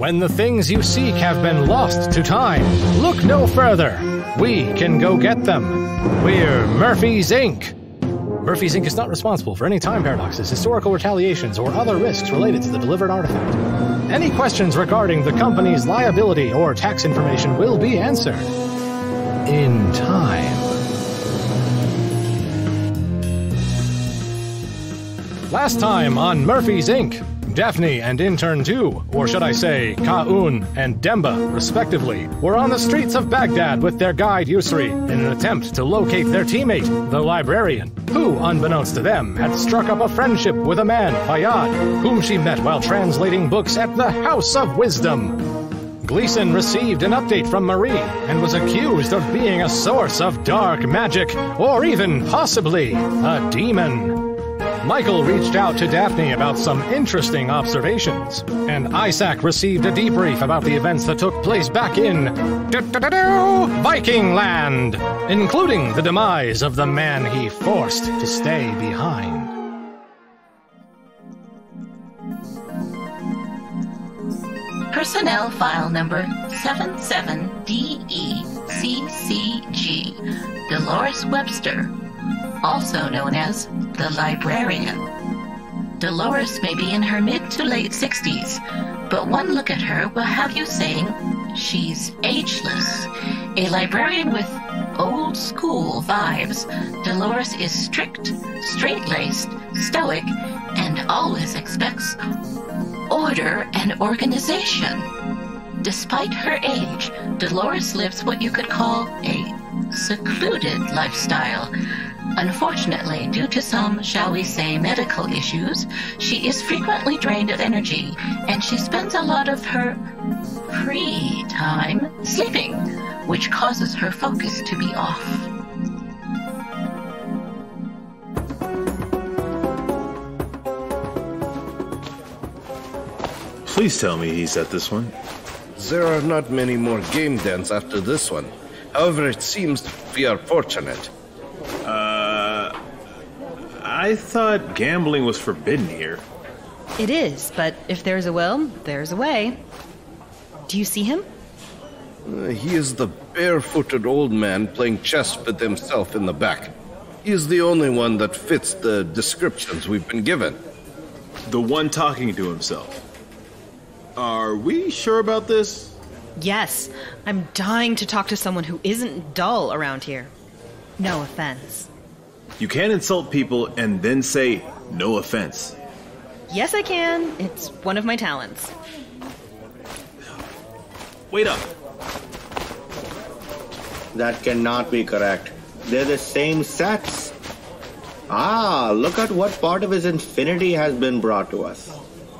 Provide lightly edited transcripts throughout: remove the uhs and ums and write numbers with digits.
When the things you seek have been lost to time, look no further. We can go get them. We're Murphy's Inc. Murphy's Inc. is not responsible for any time paradoxes, historical retaliations, or other risks related to the delivered artifact. Any questions regarding the company's liability or tax information will be answered in time. Last time on Murphy's Inc., Daphne and Intern 2, or should I say, Ka'un and Demba, respectively, were on the streets of Baghdad with their guide Yusri in an attempt to locate their teammate, the Librarian, who, unbeknownst to them, had struck up a friendship with a man, Fayyad, whom she met while translating books at the House of Wisdom. Gleason received an update from Marie and was accused of being a source of dark magic, or even, possibly, a demon. Michael reached out to Daphne about some interesting observations, and Isaac received a debrief about the events that took place back in Viking Land, including the demise of the man he forced to stay behind. Personnel file number 77DECCG, Dolores Webster, also known as the Librarian. Dolores may be in her mid to late 60s, but one look at her will have you saying she's ageless. A librarian with old school vibes, Dolores is strict, straight-laced, stoic, and always expects order and organization. Despite her age, Dolores lives what you could call a secluded lifestyle. Unfortunately, due to some, shall we say, medical issues, she is frequently drained of energy, and she spends a lot of her free time sleeping, which causes her focus to be off. Please tell me he's at this one. There are not many more game dens after this one. However, it seems we are fortunate. I thought gambling was forbidden here. It is, but if there's a will, there's a way. Do you see him? He is the barefooted old man playing chess with himself in the back. He is the only one that fits the descriptions we've been given. The one talking to himself. Are we sure about this? Yes. I'm dying to talk to someone who isn't dull around here. No offense. You can't insult people and then say, no offense. Yes, I can. It's one of my talents. Wait up. That cannot be correct. They're the same sets. Ah, look at what part of his infinity has been brought to us.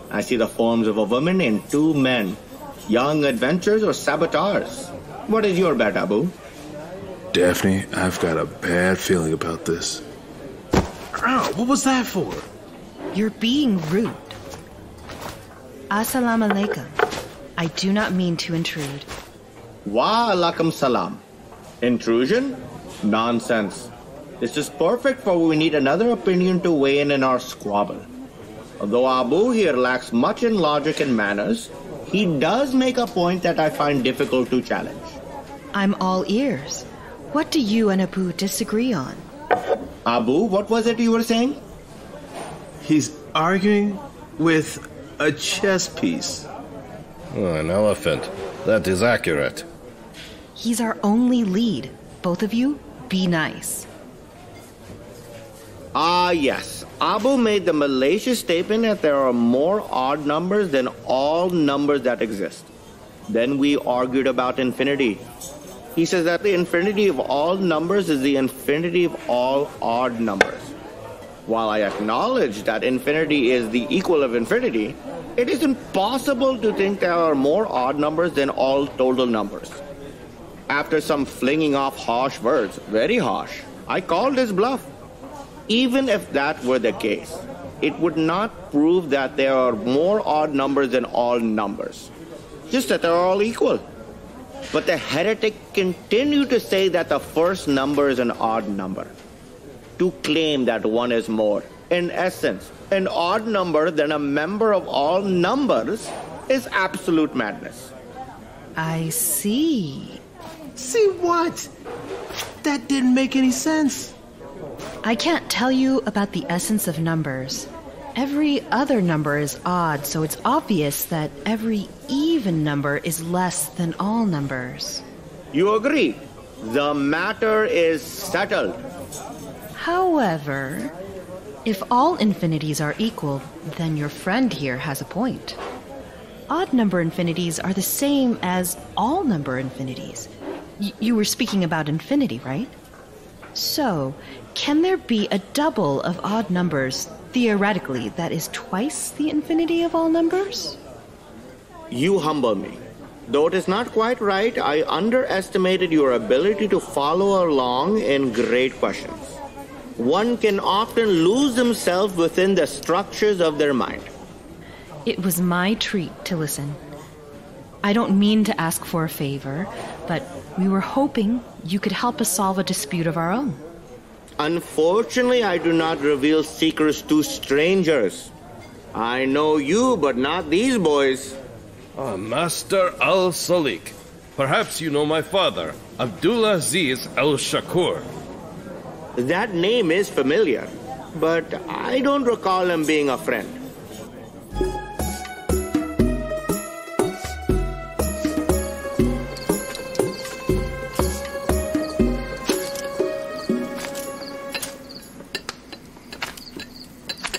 I see the forms of a woman and two men. Young adventurers or saboteurs. What is your bet, Abu? Daphne, I've got a bad feeling about this. Ow, what was that for? You're being rude. Assalamu alaikum. I do not mean to intrude. Wa alaikum salam. Intrusion? Nonsense. This is perfect for we need another opinion to weigh in our squabble. Although Abu here lacks much in logic and manners, he does make a point that I find difficult to challenge. I'm all ears. What do you and Abu disagree on? Abu, what was it you were saying? He's arguing with a chess piece. Oh, an elephant. That is accurate. He's our only lead. Both of you, be nice. Ah, yes. Abu made the malicious statement that there are more odd numbers than all numbers that exist. Then we argued about infinity. He says that the infinity of all numbers is the infinity of all odd numbers. While I acknowledge that infinity is the equal of infinity, it is impossible to think there are more odd numbers than all total numbers. After some flinging off harsh words, very harsh, I called his bluff. Even if that were the case, it would not prove that there are more odd numbers than all numbers. Just that they're all equal. But the heretic continued to say that the first number is an odd number, to claim that one is more, in essence, an odd number than a member of all numbers, is absolute madness. I see. See what? That didn't make any sense. I can't tell you about the essence of numbers. Every other number is odd, so it's obvious that every even number is less than all numbers. You agree? The matter is settled. However, if all infinities are equal, then your friend here has a point. Odd number infinities are the same as all number infinities. You were speaking about infinity, right? So, can there be a double of odd numbers, theoretically, that is twice the infinity of all numbers? You humble me. Though it is not quite right, I underestimated your ability to follow along in great questions. One can often lose himself within the structures of their mind. It was my treat to listen. I don't mean to ask for a favor, but we were hoping you could help us solve a dispute of our own. Unfortunately, I do not reveal secrets to strangers. I know you, but not these boys. Master Al-Salik. Perhaps you know my father, Abdulaziz Al-Shakur. That name is familiar, but I don't recall him being a friend.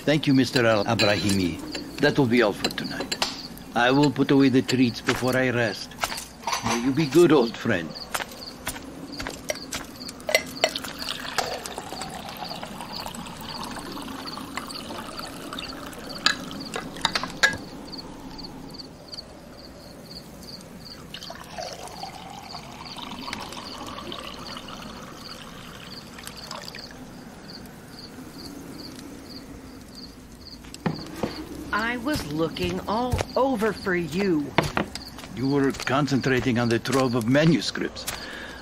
Thank you, Mr. Al-Abrahimi. That will be all for tonight. I will put away the treats before I rest. May you be good, old friend. I was looking all over for you. You were concentrating on the trove of manuscripts.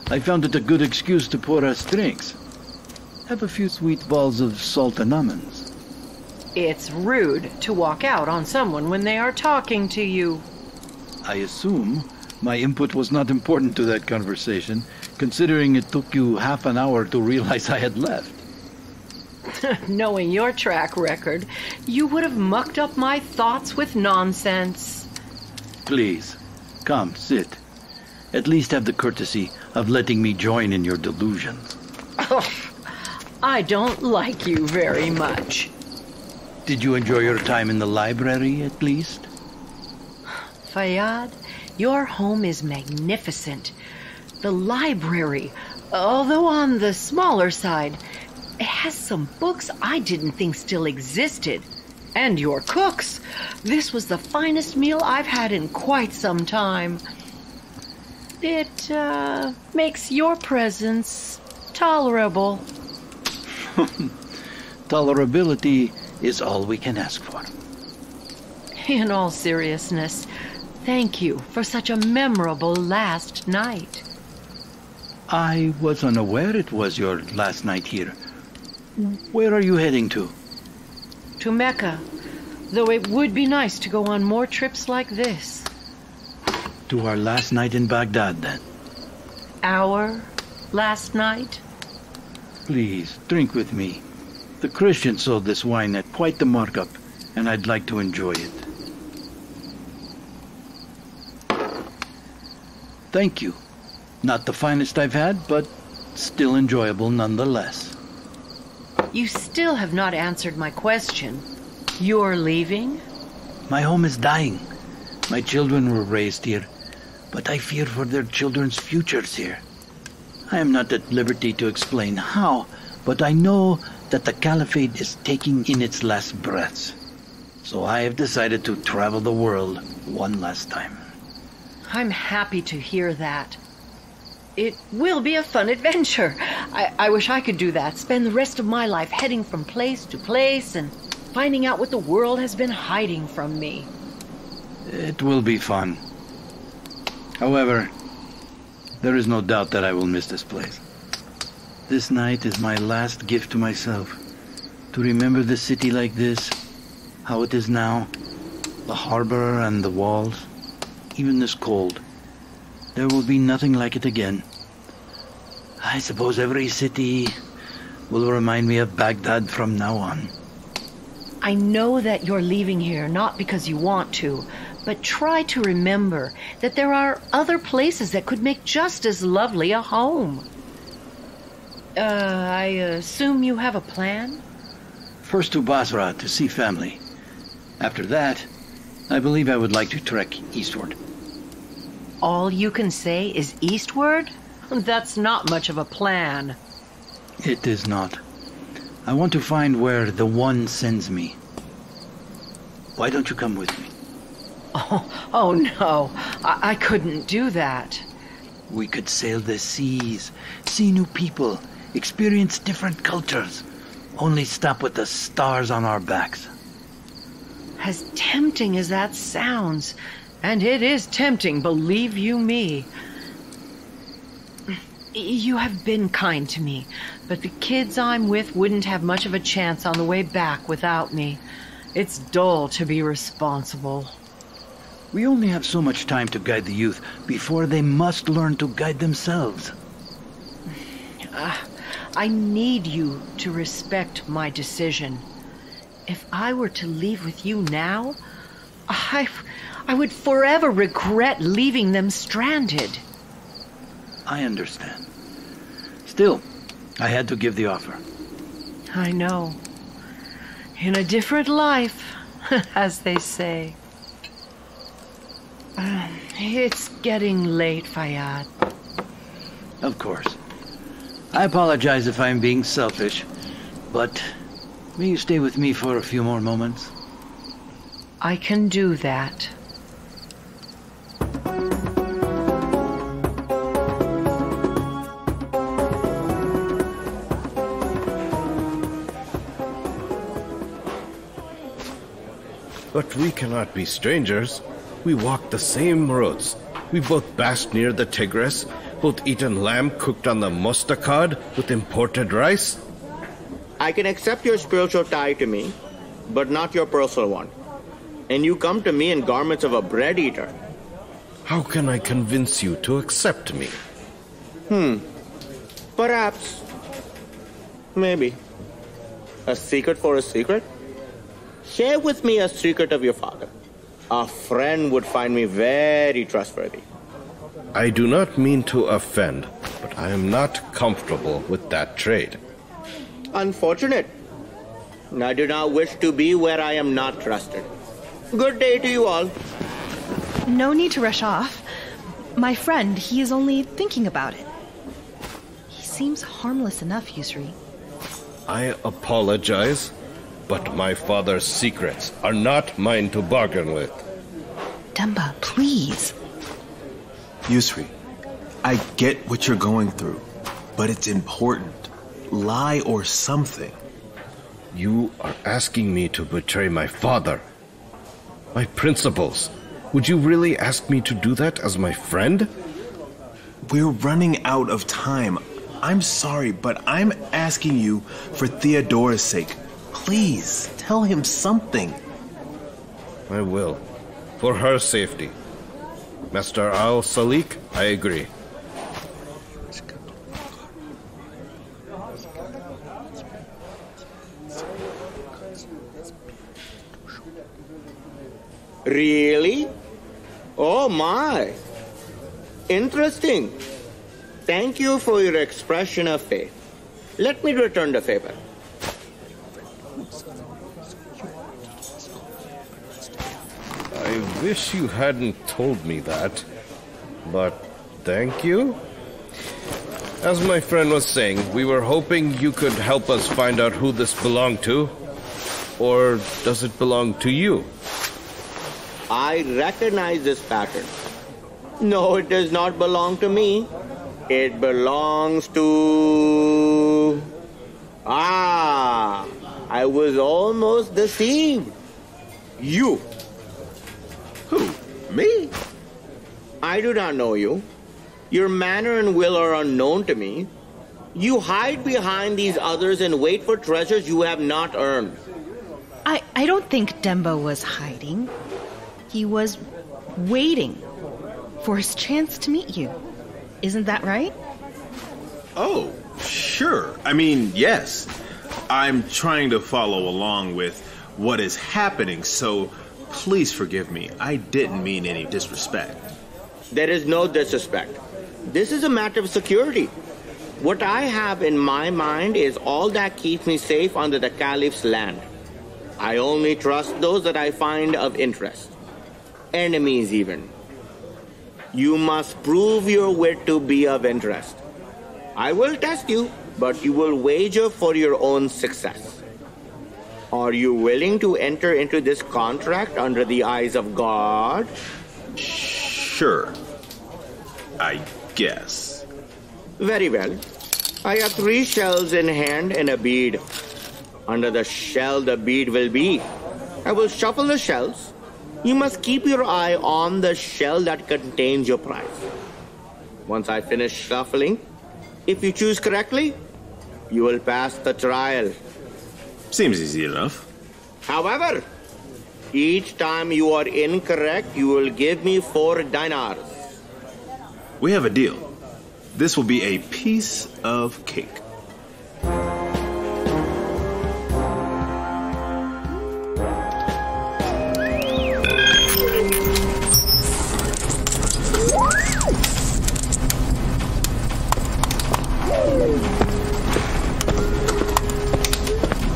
I found it a good excuse to pour us drinks. Have a few sweet balls of salt and almonds. It's rude to walk out on someone when they are talking to you. I assume my input was not important to that conversation, considering it took you half an hour to realize I had left. Knowing your track record, you would have mucked up my thoughts with nonsense. Please, come, sit. At least have the courtesy of letting me join in your delusions. Oh, I don't like you very much. Did you enjoy your time in the library, at least? Fayyad, your home is magnificent. The library, although on the smaller side, it has some books I didn't think still existed. And your cooks. This was the finest meal I've had in quite some time. It, makes your presence tolerable. Tolerability is all we can ask for. In all seriousness, thank you for such a memorable last night. I was unaware it was your last night here. Where are you heading to? To Mecca, though it would be nice to go on more trips like this. To our last night in Baghdad, then. Our last night? Please, drink with me. The Christians sold this wine at quite the markup, and I'd like to enjoy it. Thank you. Not the finest I've had, but still enjoyable nonetheless. You still have not answered my question. You're leaving? My home is dying. My children were raised here, but I fear for their children's futures here. I am not at liberty to explain how, but I know that the Caliphate is taking in its last breaths. So I have decided to travel the world one last time. I'm happy to hear that. It will be a fun adventure. I wish I could do that. Spend the rest of my life heading from place to place and finding out what the world has been hiding from me. It will be fun. However, there is no doubt that I will miss this place. This night is my last gift to myself. To remember the city like this, how it is now, The harbor and the walls, even this cold. There will be nothing like it again. I suppose every city will remind me of Baghdad from now on. I know that you're leaving here not because you want to, but try to remember that there are other places that could make just as lovely a home. I assume you have a plan? First to Basra to see family. After that, I believe I would like to trek eastward. All you can say is eastward? That's not much of a plan. It is not. I want to find where the One sends me. Why don't you come with me? Oh no, I couldn't do that. We could sail the seas, see new people, experience different cultures. Only stop with the stars on our backs. As tempting as that sounds, and it is tempting, believe you me. You have been kind to me, but the kids I'm with wouldn't have much of a chance on the way back without me. It's dull to be responsible. We only have so much time to guide the youth before they must learn to guide themselves. I need you to respect my decision. If I were to leave with you now, I would forever regret leaving them stranded. I understand. Still, I had to give the offer. I know. In a different life, as they say. It's getting late, Fayyad. Of course. I apologize if I'm being selfish, but may you stay with me for a few more moments? I can do that. But we cannot be strangers. We walked the same roads. We both bathed near the Tigris, both eaten lamb cooked on the mustakad with imported rice. I can accept your spiritual tie to me, but not your personal one. And you come to me in garments of a bread eater. How can I convince you to accept me? Perhaps. Maybe. A secret for a secret? Share with me a secret of your father. A friend would find me very trustworthy. I do not mean to offend, but I am not comfortable with that trade. Unfortunate. I do not wish to be where I am not trusted. Good day to you all. No need to rush off. My friend, he is only thinking about it. He seems harmless enough, Yusri. I apologize, but my father's secrets are not mine to bargain with. Demba, please. Yusri, I get what you're going through, but it's important. Lie or something. You are asking me to betray my father. My principles. Would you really ask me to do that as my friend? We're running out of time. I'm sorry, but I'm asking you for Theodora's sake. Please, tell him something. I will. For her safety. Master Al-Salik, I agree. Really? Oh my. Interesting. Thank you for your expression of faith. Let me return the favor. I wish you hadn't told me that, but thank you. As my friend was saying, we were hoping you could help us find out who this belonged to. Or does it belong to you? I recognize this pattern. No, it does not belong to me. It belongs to... I was almost deceived. You. Who? Me? I do not know you. Your manner and will are unknown to me. You hide behind these others and wait for treasures you have not earned. I don't think Demba was hiding. He was waiting for his chance to meet you. Isn't that right? Oh, sure. I mean, yes. I'm trying to follow along with what is happening, so please forgive me. I didn't mean any disrespect. There is no disrespect. This is a matter of security. What I have in my mind is all that keeps me safe under the Caliph's land. I only trust those that I find of interest. Enemies even. You must prove your wit to be of interest. I will test you, but you will wager for your own success. Are you willing to enter into this contract under the eyes of God? Sure. I guess. Very well. I have 3 shells in hand and a bead. Under the shell the bead will be. I will shuffle the shells. You must keep your eye on the shell that contains your prize. Once I finish shuffling, if you choose correctly, you will pass the trial. Seems easy enough. However, each time you are incorrect, you will give me 4 dinars. We have a deal. This will be a piece of cake.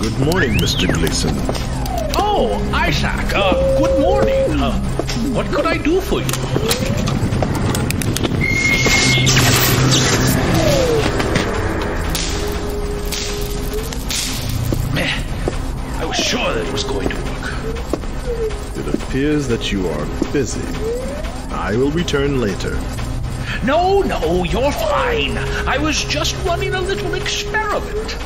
Good morning, Mr. Gleason. Oh, Isaac, good morning. What could I do for you? I was sure that it was going to work. It appears that you are busy. I will return later. No, you're fine. I was just running a little experiment.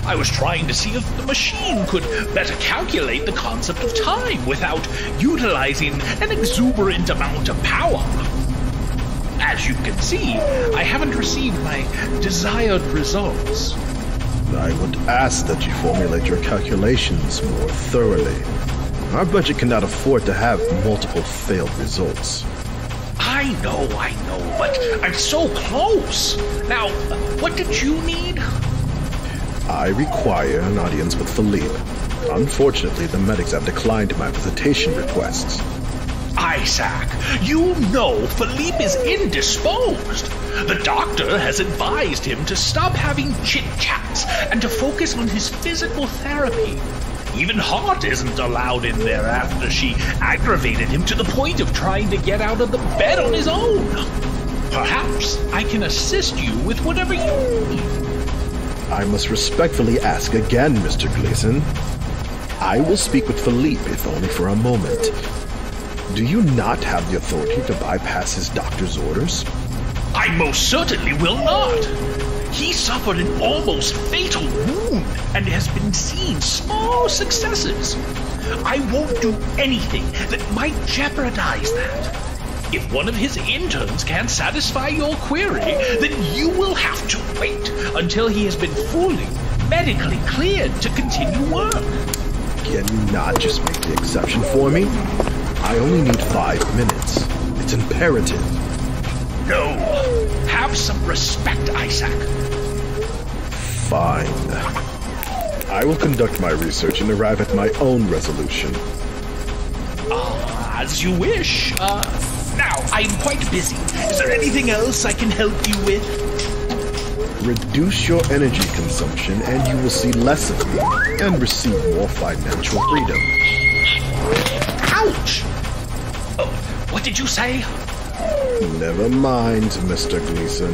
I was trying to see if the machine could better calculate the concept of time without utilizing an exuberant amount of power. As you can see, I haven't received my desired results. I would ask that you formulate your calculations more thoroughly. Our budget cannot afford to have multiple failed results. I know, but I'm so close. Now, what did you need? I require an audience with Philippe. Unfortunately, the medics have declined my visitation requests. Isaac, you know Philippe is indisposed. The doctor has advised him to stop having chit-chats and to focus on his physical therapy. Even Hart isn't allowed in there after she aggravated him to the point of trying to get out of the bed on his own. Perhaps I can assist you with whatever you need. I must respectfully ask again, Mr. Gleason. I will speak with Philippe, if only for a moment. Do you not have the authority to bypass his doctor's orders? I most certainly will not. He suffered an almost fatal wound and has been seeing small successes. I won't do anything that might jeopardize that. If one of his interns can't satisfy your query, then you will have to wait until he has been fully medically cleared to continue work. Can you not just make the exception for me? I only need 5 minutes. It's imperative. No. Have some respect, Isaac. Fine. I will conduct my research and arrive at my own resolution. As you wish. Now, I'm quite busy. Is there anything else I can help you with? Reduce your energy consumption and you will see less of me and receive more financial freedom. Ouch! Oh, what did you say? Never mind, Mr. Gleason.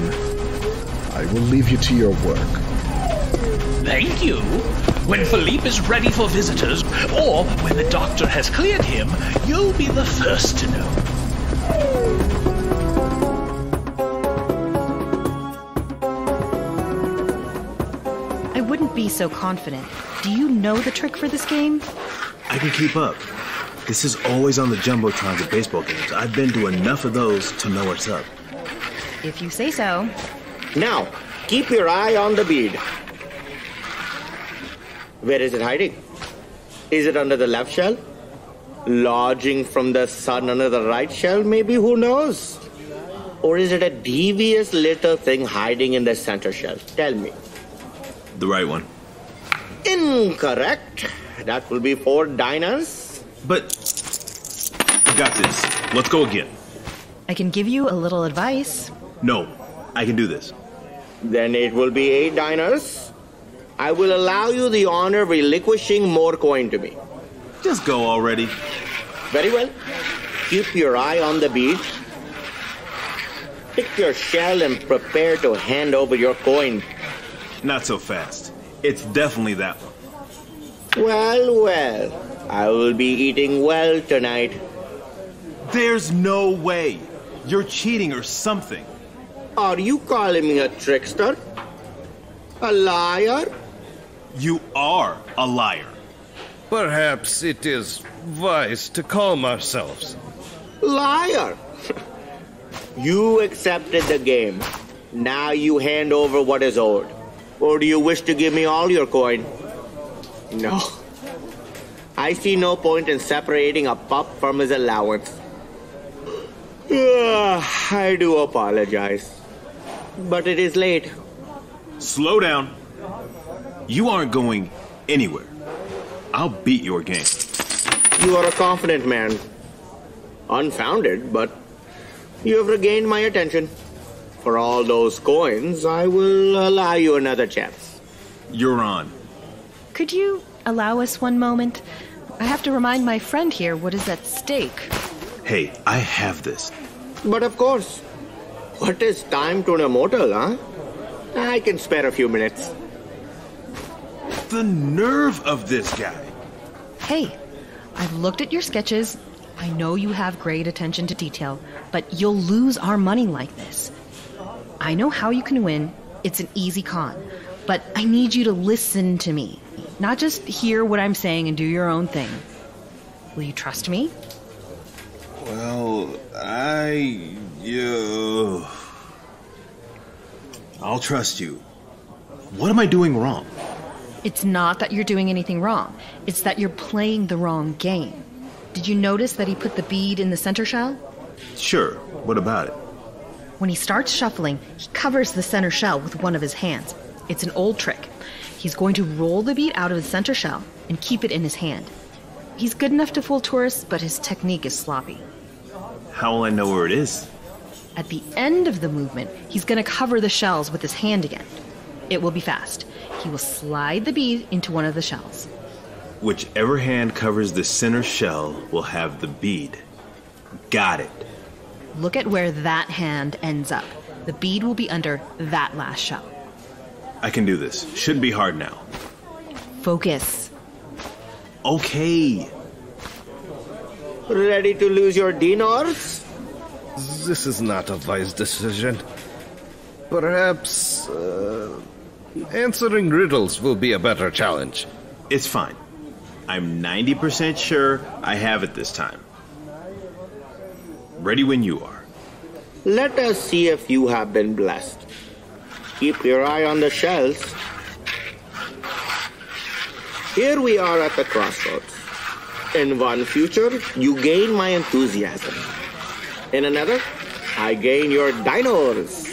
I will leave you to your work. Thank you. When Philippe is ready for visitors, or when the doctor has cleared him, you'll be the first to know. I wouldn't be so confident. Do you know the trick for this game? I can keep up. This is always on the Jumbotron at baseball games. I've been to enough of those to know what's up. If you say so. Now, keep your eye on the bead. Where is it hiding? Is it under the left shell? Lodging from the sun under the right shell, maybe, who knows? Or is it a devious little thing hiding in the center shell? Tell me. The right one. Incorrect. That will be 4 diners. But I got this. Let's go again. I can give you a little advice. No, I can do this. Then it will be 8 diners. I will allow you the honor of relinquishing more coin to me. Just go already. Very well. Keep your eye on the bead. Pick your shell and prepare to hand over your coin. Not so fast. It's definitely that one. Well, well. I will be eating well tonight. There's no way. You're cheating or something. Are you calling me a trickster? A liar? You are a liar. Perhaps it is wise to calm ourselves. Liar! You accepted the game. Now you hand over what is owed. Or do you wish to give me all your coin? No. I see no point in separating a pup from his allowance. I do apologize. But it is late. Slow down. You aren't going anywhere. I'll beat your game. You are a confident man. Unfounded, but you have regained my attention. For all those coins, I will allow you another chance. You're on. Could you allow us one moment? I have to remind my friend here what is at stake. Hey, I have this. But of course. What is time to an immortal, huh? I can spare a few minutes. The nerve of this guy. Hey, I've looked at your sketches. I know you have great attention to detail, but you'll lose our money like this. I know how you can win. It's an easy con. But I need you to listen to me. Not just hear what I'm saying and do your own thing. Will you trust me? Well, I'll trust you. What am I doing wrong? It's not that you're doing anything wrong. It's that you're playing the wrong game. Did you notice that he put the bead in the center shell? Sure. What about it? When he starts shuffling, he covers the center shell with one of his hands. It's an old trick. He's going to roll the bead out of the center shell and keep it in his hand. He's good enough to fool tourists, but his technique is sloppy. How will I know where it is? At the end of the movement, he's going to cover the shells with his hand again. It will be fast. He will slide the bead into one of the shells. Whichever hand covers the center shell will have the bead. Got it. Look at where that hand ends up. The bead will be under that last shell. I can do this. Shouldn't be hard now. Focus. Okay. Ready to lose your dinars? This is not a wise decision. Perhaps answering riddles will be a better challenge. It's fine. I'm 90% sure I have it this time. Ready when you are. Let us see if you have been blessed. Keep your eye on the shells. Here we are at the crossroads. In one future, you gain my enthusiasm. In another, I gain your dinos.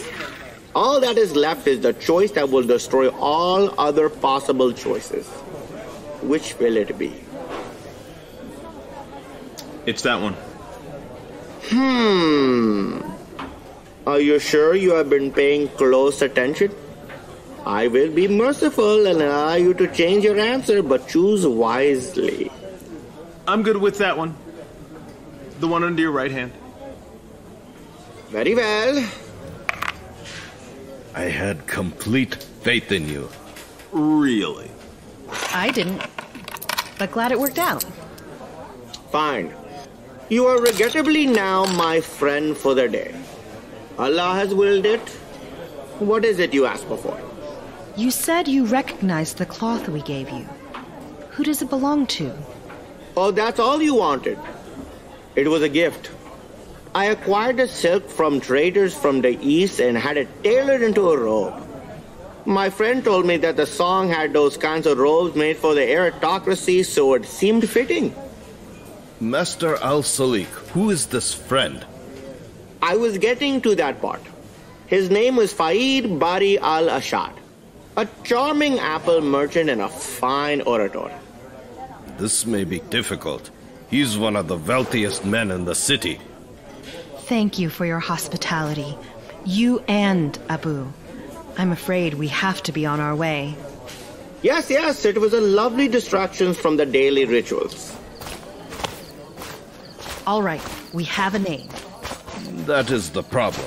All that is left is the choice that will destroy all other possible choices. Which will it be? It's that one. Are you sure you have been paying close attention? I will be merciful and allow you to change your answer, but choose wisely. I'm good with that one. The one under your right hand. Very well. I had complete faith in you. Really? I didn't, but glad it worked out. Fine. You are regrettably now my friend for the day. Allah has willed it. What is it you asked for? You said you recognized the cloth we gave you. Who does it belong to? Oh, that's all you wanted. It was a gift. I acquired the silk from traders from the east and had it tailored into a robe. My friend told me that the song had those kinds of robes made for the aristocracy, so it seemed fitting. Master Al-Salik, who is this friend? I was getting to that part. His name was Faid Bari al-Ashad, a charming apple merchant and a fine orator. This may be difficult. He's one of the wealthiest men in the city. Thank you for your hospitality. You and Abu. I'm afraid we have to be on our way. Yes, it was a lovely distraction from the daily rituals. All right, we have a name. That is the problem.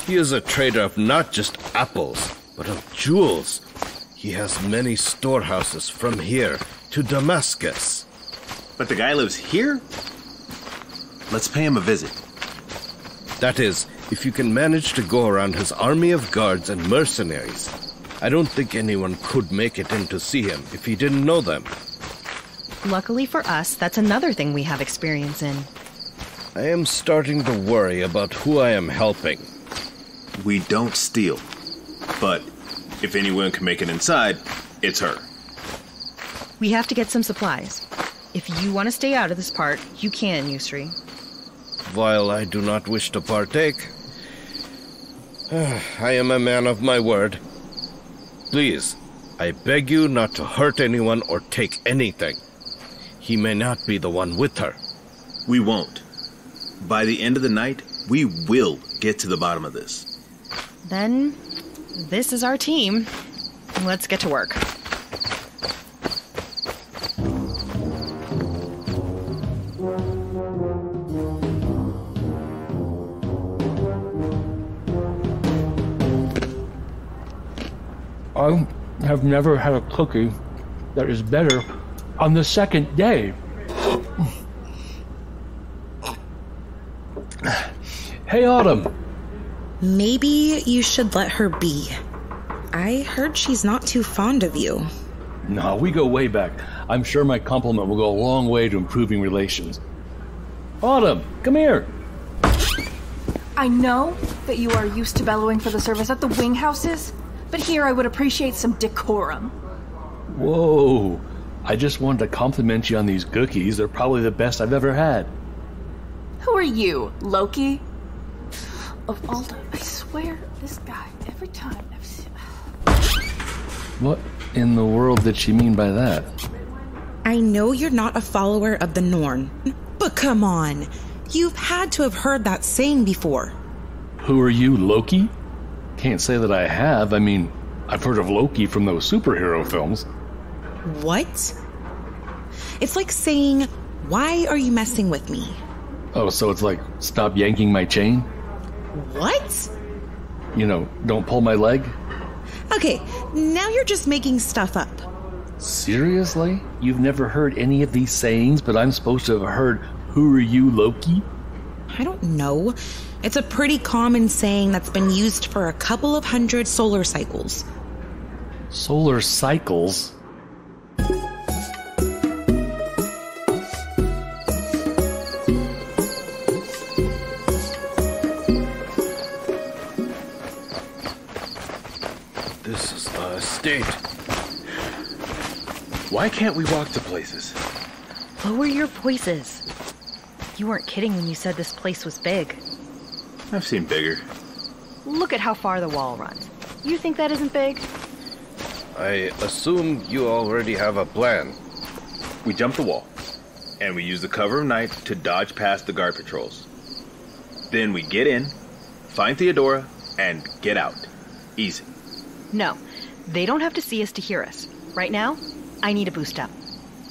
He is a trader of not just apples, but of jewels. He has many storehouses from here to Damascus. But the guy lives here? Let's pay him a visit. That is, if you can manage to go around his army of guards and mercenaries. I don't think anyone could make it in to see him if he didn't know them. Luckily for us, that's another thing we have experience in. I am starting to worry about who I am helping. We don't steal. But if anyone can make it inside, it's her. We have to get some supplies. If you want to stay out of this part, you can, Yusri. While I do not wish to partake, I am a man of my word. Please, I beg you not to hurt anyone or take anything. He may not be the one with her. We won't. By the end of the night, we will get to the bottom of this. Then, this is our team. Let's get to work. I have never had a cookie that is better on the second day. Hey, Autumn. Maybe you should let her be. I heard she's not too fond of you. No, we go way back. I'm sure my compliment will go a long way to improving relations. Autumn, come here. I know that you are used to bellowing for the service at the wing houses, but here I would appreciate some decorum. Whoa. I just wanted to compliment you on these cookies. They're probably the best I've ever had. Who are you, Loki? Of all time, I swear, this guy, every time I've seen... What in the world did she mean by that? I know you're not a follower of the Norn, but come on. You've had to have heard that saying before. Who are you, Loki? Can't say that I have. I mean, I've heard of Loki from those superhero films. What? It's like saying, why are you messing with me? Oh, so it's like, stop yanking my chain? What? You know, don't pull my leg? Okay, now you're just making stuff up. Seriously? You've never heard any of these sayings, but I'm supposed to have heard, who are you, Loki? I don't know. It's a pretty common saying that's been used for a couple of hundred solar cycles. Solar cycles? This is the estate. Why can't we walk to places? Lower your voices. You weren't kidding when you said this place was big. I've seen bigger. Look at how far the wall runs. You think that isn't big? I assume you already have a plan. We jump the wall, and we use the cover of night to dodge past the guard patrols. Then we get in, find Theodora, and get out. Easy. No, they don't have to see us to hear us. Right now, I need a boost up.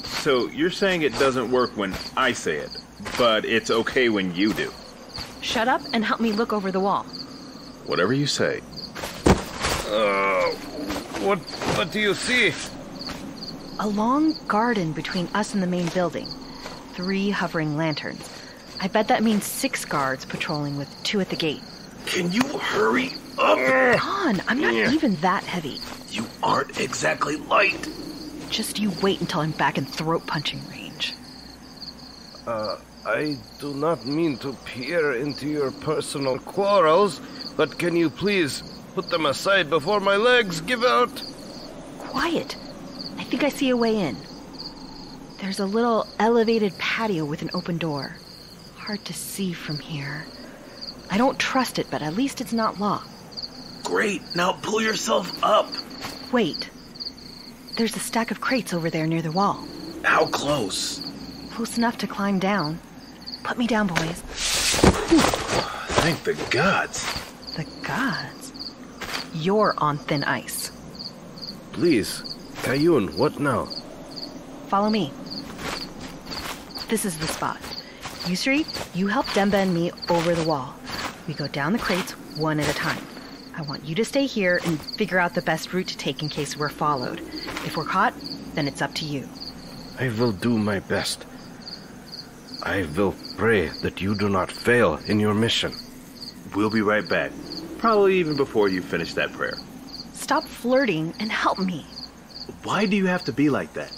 So you're saying it doesn't work when I say it, but it's okay when you do? Shut up and help me look over the wall. Whatever you say. What do you see? A long garden between us and the main building. 3 hovering lanterns. I bet that means 6 guards patrolling with 2 at the gate. Can you hurry up? Come on, I'm not even that heavy. You aren't exactly light. Just you wait until I'm back in throat punching range. I do not mean to peer into your personal quarrels, but can you please put them aside before my legs give out? Quiet. I think I see a way in. There's a little elevated patio with an open door. Hard to see from here. I don't trust it, but at least it's not locked. Great, now pull yourself up. Wait. There's a stack of crates over there near the wall. How close? Close enough to climb down. Put me down, boys. Thank the gods. The gods? You're on thin ice. Please, Kayun, what now? Follow me. This is the spot. Yusri, you help Demba and me over the wall. We go down the crates one at a time. I want you to stay here and figure out the best route to take in case we're followed. If we're caught, then it's up to you. I will do my best. I will pray that you do not fail in your mission. We'll be right back. Probably even before you finish that prayer. Stop flirting and help me. Why do you have to be like that?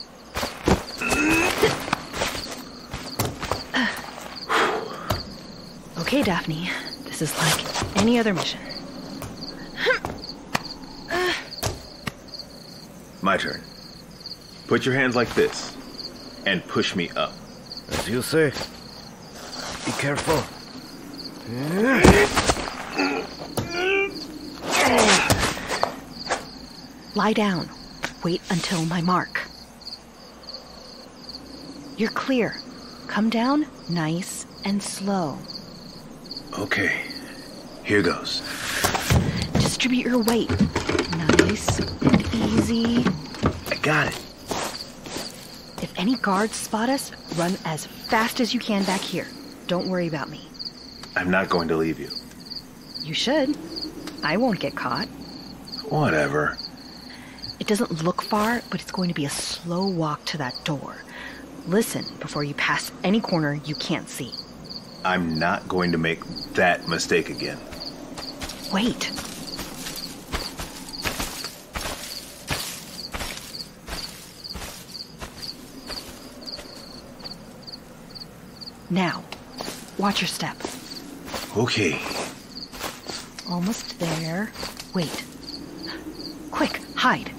Okay, Daphne. This is like any other mission. My turn. Put your hands like this and push me up. As you say. Be careful. Lie down. Wait until my mark. You're clear. Come down nice and slow. Okay. Here goes. Distribute your weight. Nice and easy. I got it. If any guards spot us, run as fast as you can back here. Don't worry about me. I'm not going to leave you. You should. I won't get caught. Whatever. It doesn't look far, but it's going to be a slow walk to that door. Listen before you pass any corner you can't see. I'm not going to make that mistake again. Wait. Now, watch your step. Okay. Almost there. Wait. Quick, hide.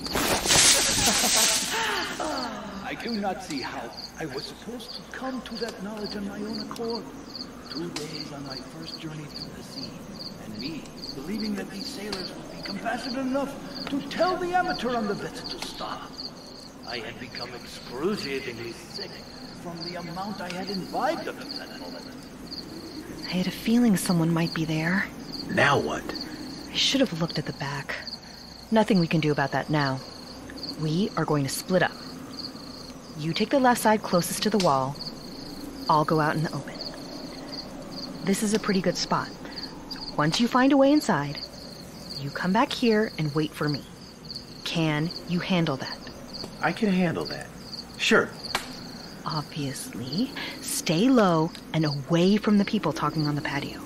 I do not see how I was supposed to come to that knowledge on my own accord. 2 days on my first journey through the sea, and me believing that these sailors would be compassionate enough to tell the amateur on the vessel to stop. I had become excruciatingly sick from the amount I had imbibed of that moment. I had a feeling someone might be there. Now what? I should have looked at the back. Nothing we can do about that now. We are going to split up. You take the left side closest to the wall. I'll go out in the open. This is a pretty good spot. So once you find a way inside, you come back here and wait for me. Can you handle that? I can handle that. Sure. Obviously, stay low and away from the people talking on the patio.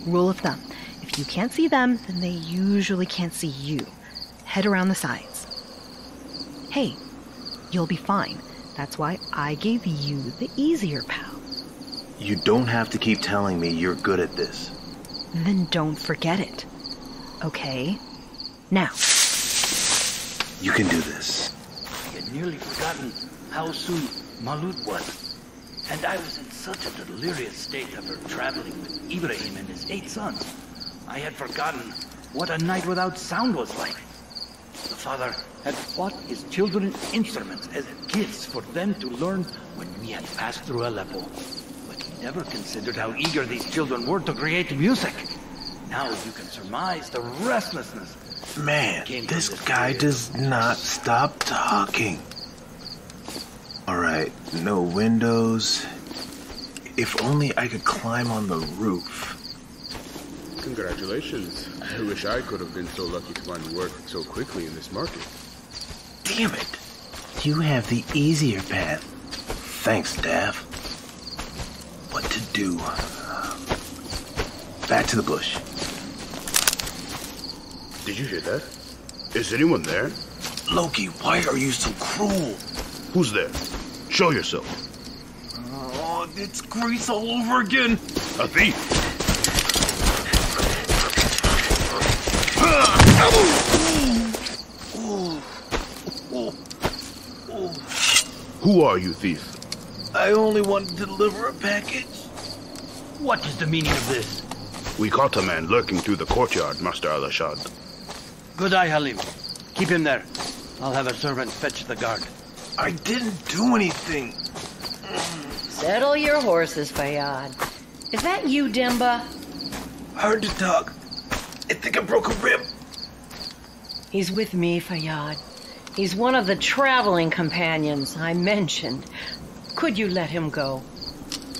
Rule of thumb, if you can't see them, then they usually can't see you. Head around the sides. Hey, you'll be fine. That's why I gave you the easier path. You don't have to keep telling me you're good at this. Then don't forget it. Okay? Now. You can do this. I had nearly forgotten how soon Malut was. And I was in such a delirious state after traveling with Ibrahim and his 8 sons. I had forgotten what a night without sound was like. The father had bought his children instruments as gifts for them to learn when we had passed through Aleppo. But he never considered how eager these children were to create music. Now you can surmise the restlessness. Man, this guy does not stop talking. Alright, no windows. If only I could climb on the roof. Congratulations. I wish I could have been so lucky to find work so quickly in this market. Damn it. You have the easier path. Thanks, Daph. What to do? Back to the bush. Did you hear that? Is anyone there? Loki, why are you so cruel? Who's there? Show yourself. Oh, it's Grease all over again. A thief. Who are you, thief? I only wanted to deliver a package. What is the meaning of this? We caught a man lurking through the courtyard, Master Al-Ashad. Good eye, Halim. Keep him there. I'll have a servant fetch the guard. I didn't do anything. Settle your horses, Fayyad. Is that you, Demba? Hard to talk. I think I broke a rib. He's with me, Fayyad. He's one of the traveling companions I mentioned. Could you let him go?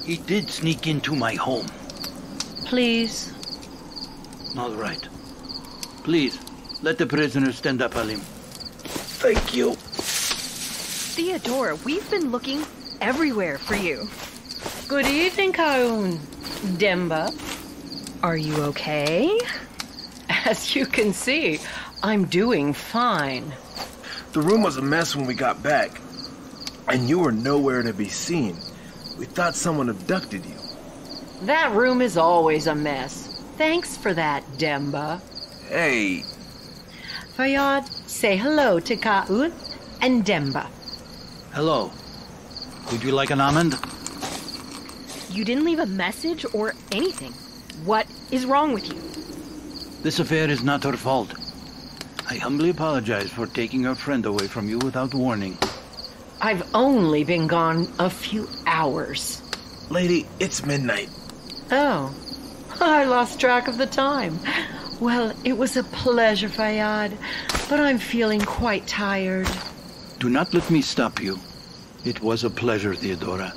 He did sneak into my home. Please? All right. Please, let the prisoner stand up, Halim. Thank you. Theodora, we've been looking everywhere for you. Good evening, Kaun. Demba. Are you okay? As you can see, I'm doing fine. The room was a mess when we got back, and you were nowhere to be seen. We thought someone abducted you. That room is always a mess. Thanks for that, Demba. Hey. Fayyad, say hello to Kaun and Demba. Hello. Would you like an almond? You didn't leave a message or anything. What is wrong with you? This affair is not her fault. I humbly apologize for taking her friend away from you without warning. I've only been gone a few hours. Lady, it's midnight. Oh, I lost track of the time. Well, it was a pleasure, Fayyad, but I'm feeling quite tired. Do not let me stop you. It was a pleasure, Theodora.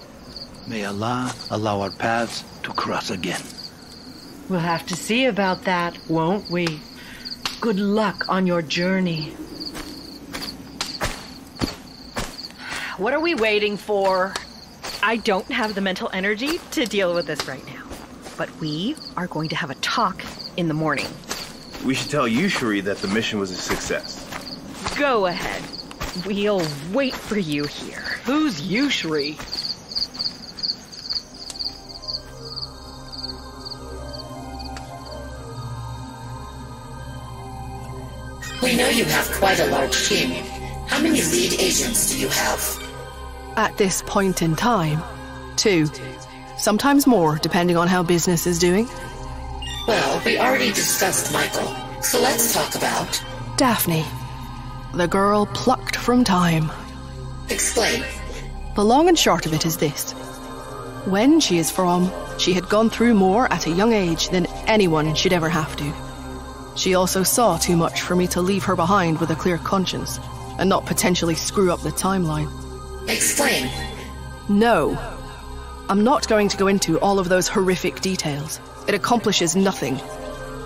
May Allah allow our paths to cross again. We'll have to see about that, won't we? Good luck on your journey. What are we waiting for? I don't have the mental energy to deal with this right now. But we are going to have a talk in the morning. We should tell Yusri that the mission was a success. Go ahead. We'll wait for you here. Who's Yusri? We know you have quite a large team. How many lead agents do you have? At this point in time, 2. Sometimes more, depending on how business is doing. Well, we already discussed Michael, so let's talk about... Daphne. The girl plucked from time. Explain. The long and short of it is this. When she is from, she had gone through more at a young age than anyone should ever have to. She also saw too much for me to leave her behind with a clear conscience, and not potentially screw up the timeline. Explain. No. I'm not going to go into all of those horrific details. It accomplishes nothing.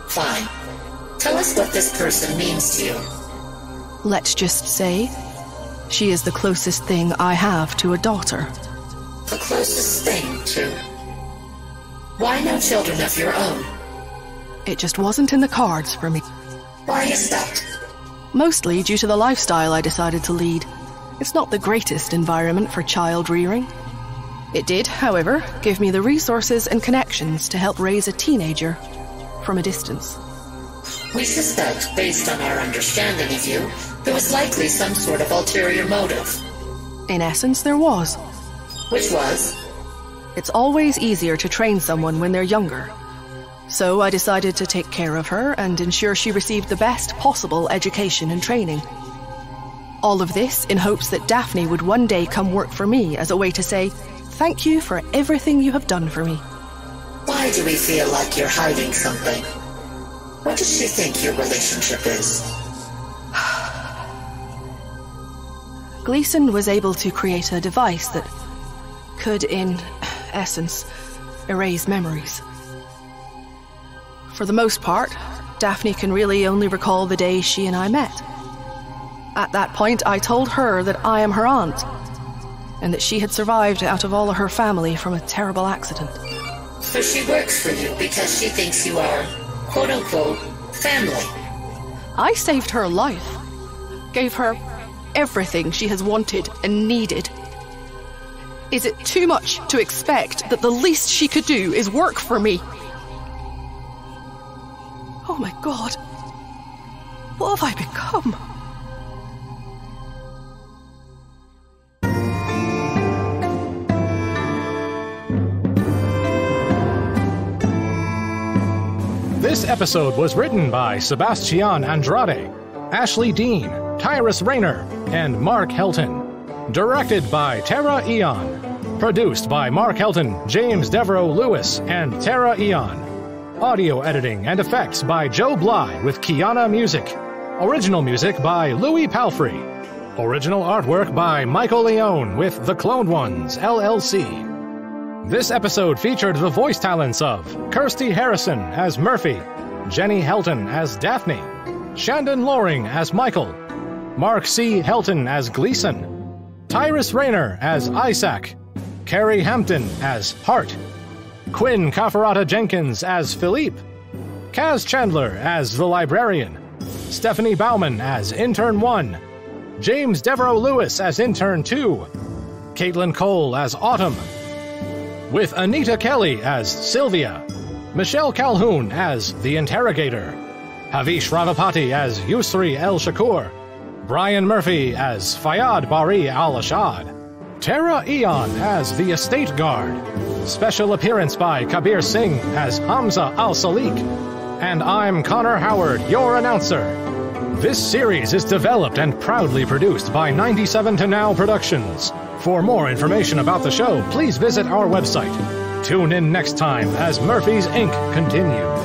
Fine. Tell us what this person means to you. Let's just say, she is the closest thing I have to a daughter. The closest thing to... Why no children of your own? It just wasn't in the cards for me. Why is that? Mostly due to the lifestyle I decided to lead. It's not the greatest environment for child rearing. It did, however, give me the resources and connections to help raise a teenager from a distance. We suspect, based on our understanding of you, there was likely some sort of ulterior motive. In essence, there was. Which was? It's always easier to train someone when they're younger. So I decided to take care of her and ensure she received the best possible education and training. All of this in hopes that Daphne would one day come work for me as a way to say, thank you for everything you have done for me. Why do we feel like you're hiding something? What does she think your relationship is? Gleason was able to create a device that could, in essence, erase memories. For the most part, Daphne can really only recall the day she and I met. At that point, I told her that I am her aunt, and that she had survived out of all of her family from a terrible accident. So she works for you because she thinks you are, quote-unquote, family. I saved her life. Gave her everything she has wanted and needed. Is it too much to expect that the least she could do is work for me? Oh my God. What have I become? This episode was written by Sebastian Andrade, Ashley Dean, Tyrus Rayner, and Mark Helton. Directed by Tara Eon. Produced by Mark Helton, James Devereaux Lewis, and Tara Eon. Audio editing and effects by Joe Bly with Kiana Music. Original music by Louis Palfrey. Original artwork by Michael Leone with The Cloned Ones, LLC. This episode featured the voice talents of Kirsty Harrison as Murphy, Jenny Helton as Daphne, Shandon Loring as Michael, Mark C. Helton as Gleason, Tyrus Rayner as Isaac, Carrie Hampton as Hart, Quinn Cafarata Jenkins as Philippe, Kaz Chandler as the Librarian, Stephanie Bauman as Intern 1, James Devereaux Lewis as Intern 2, Caitlin Cole as Autumn, with Anita Kelly as Sylvia, Michelle Calhoun as The Interrogator, Havish Ravapati as Yusri El Shakur, Brian Murphy as Fayyad Bari Al-Ashad, Tara Eon as The Estate Guard, special appearance by Kabir Singh as Hamza Al-Salik, and I'm Connor Howard, your announcer. This series is developed and proudly produced by 97 to Now Productions. For more information about the show, please visit our website. Tune in next time as Murphy's Inc. continues.